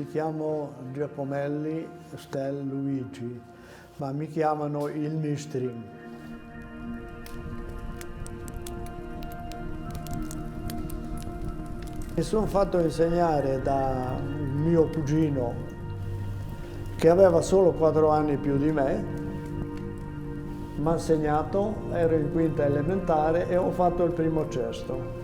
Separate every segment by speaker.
Speaker 1: Mi chiamo Giacomelli Stel Luigi, ma mi chiamano il Mistri. Mi sono fatto insegnare da un mio cugino che aveva solo 4 anni più di me. Mi ha insegnato, ero in quinta elementare e ho fatto il primo cesto.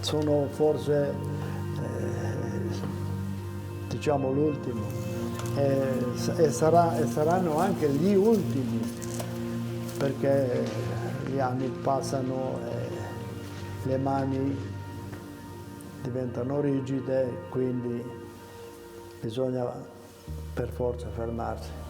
Speaker 1: Sono forse, diciamo, l'ultimo e saranno anche gli ultimi, perché gli anni passano e le mani diventano rigide, quindi bisogna per forza fermarsi.